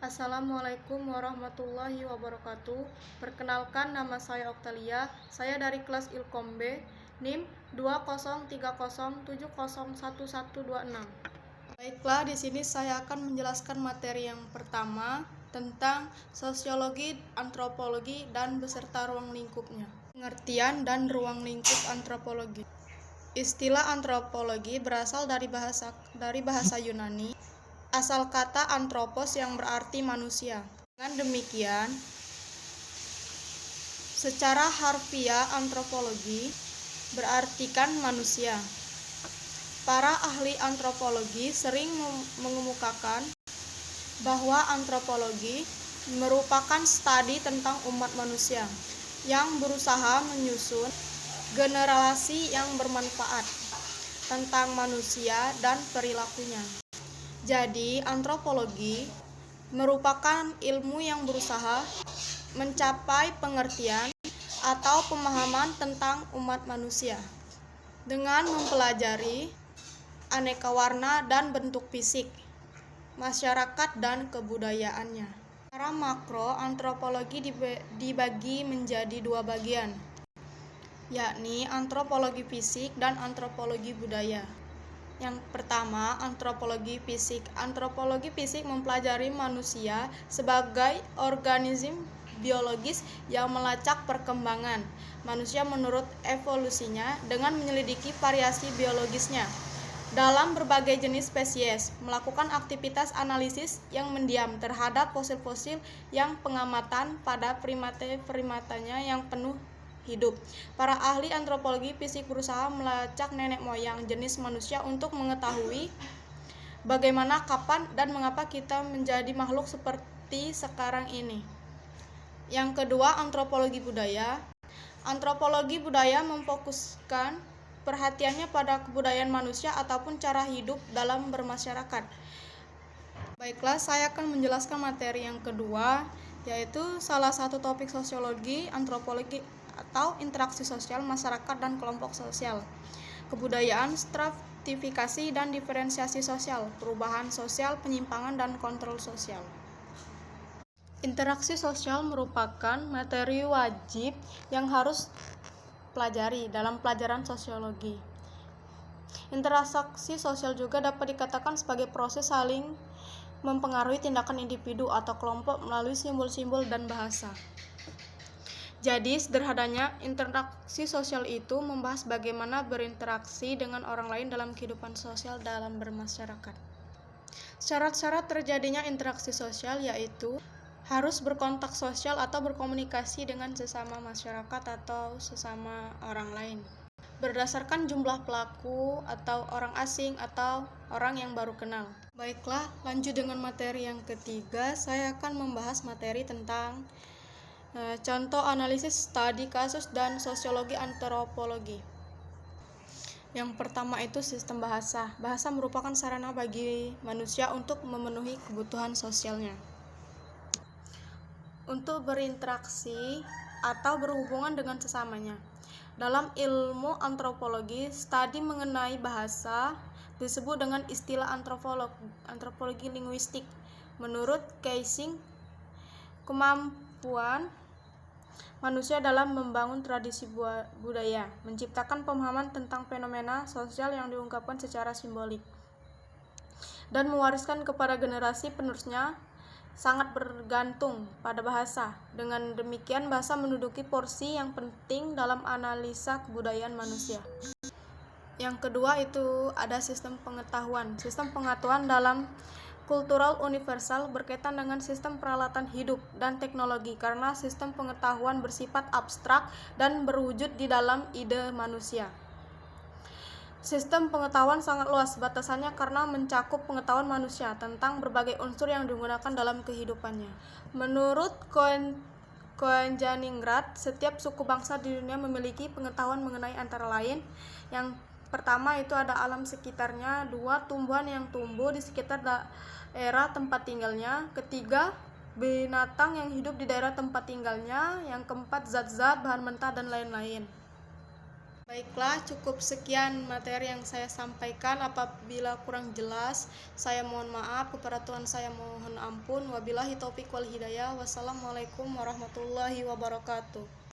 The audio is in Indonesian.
Assalamualaikum warahmatullahi wabarakatuh. Perkenalkan, nama saya Oktalia. Saya dari kelas Ilkom B, NIM 2030701126. Baiklah, di sini saya akan menjelaskan materi yang pertama tentang sosiologi, antropologi, dan beserta ruang lingkupnya. Pengertian dan ruang lingkup antropologi. Istilah antropologi berasal dari bahasa Yunani. Asal kata antropos yang berarti manusia. Dengan demikian, secara harfiah antropologi berartikan manusia. Para ahli antropologi sering mengemukakan bahwa antropologi merupakan studi tentang umat manusia yang berusaha menyusun generasi yang bermanfaat tentang manusia dan perilakunya. Jadi, antropologi merupakan ilmu yang berusaha mencapai pengertian atau pemahaman tentang umat manusia dengan mempelajari aneka warna dan bentuk fisik, masyarakat, dan kebudayaannya. Secara makro, antropologi dibagi menjadi dua bagian, yakni antropologi fisik dan antropologi budaya. Yang pertama, antropologi fisik. Antropologi fisik mempelajari manusia sebagai organisme biologis yang melacak perkembangan manusia menurut evolusinya dengan menyelidiki variasi biologisnya dalam berbagai jenis spesies, melakukan aktivitas analisis yang mendiam terhadap fosil-fosil yang pengamatan pada primata-primatanya yang penuh hidup. Para ahli antropologi fisik berusaha melacak nenek moyang jenis manusia untuk mengetahui bagaimana, kapan, dan mengapa kita menjadi makhluk seperti sekarang ini. Yang kedua, antropologi budaya. Antropologi budaya memfokuskan perhatiannya pada kebudayaan manusia ataupun cara hidup dalam bermasyarakat. Baiklah, saya akan menjelaskan materi yang kedua, yaitu salah satu topik sosiologi, antropologi atau interaksi sosial masyarakat dan kelompok sosial, kebudayaan, stratifikasi dan diferensiasi sosial, perubahan sosial, penyimpangan dan kontrol sosial. Interaksi sosial merupakan materi wajib yang harus pelajari dalam pelajaran sosiologi. Interaksi sosial juga dapat dikatakan sebagai proses saling mempengaruhi tindakan individu atau kelompok melalui simbol-simbol dan bahasa. Jadi, sederhananya, interaksi sosial itu membahas bagaimana berinteraksi dengan orang lain dalam kehidupan sosial dalam bermasyarakat. Syarat-syarat terjadinya interaksi sosial yaitu harus berkontak sosial atau berkomunikasi dengan sesama masyarakat atau sesama orang lain. Berdasarkan jumlah pelaku atau orang asing atau orang yang baru kenal. Baiklah, lanjut dengan materi yang ketiga, saya akan membahas materi tentang contoh analisis studi kasus dan sosiologi antropologi. Yang pertama itu sistem bahasa. Bahasa merupakan sarana bagi manusia untuk memenuhi kebutuhan sosialnya, untuk berinteraksi atau berhubungan dengan sesamanya. Dalam ilmu antropologi, studi mengenai bahasa disebut dengan istilah antropologi linguistik. Menurut Kaysing, kemampuan manusia dalam membangun tradisi budaya, menciptakan pemahaman tentang fenomena sosial yang diungkapkan secara simbolik, dan mewariskan kepada generasi penerusnya sangat bergantung pada bahasa. Dengan demikian, bahasa menduduki porsi yang penting dalam analisa kebudayaan manusia. Yang kedua itu ada sistem pengetahuan. Sistem pengetahuan dalam kultural universal berkaitan dengan sistem peralatan hidup dan teknologi karena sistem pengetahuan bersifat abstrak dan berwujud di dalam ide manusia. Sistem pengetahuan sangat luas batasannya karena mencakup pengetahuan manusia tentang berbagai unsur yang digunakan dalam kehidupannya. Menurut Koenjaningrat, setiap suku bangsa di dunia memiliki pengetahuan mengenai antara lain yang pertama itu ada alam sekitarnya, dua, tumbuhan yang tumbuh di sekitar daerah tempat tinggalnya, ketiga, binatang yang hidup di daerah tempat tinggalnya, yang keempat, zat-zat, bahan mentah, dan lain-lain. Baiklah, cukup sekian materi yang saya sampaikan. Apabila kurang jelas, saya mohon maaf. Kepada Tuhan saya mohon ampun. Wabillahi taufiq wal hidayah. Wassalamualaikum warahmatullahi wabarakatuh.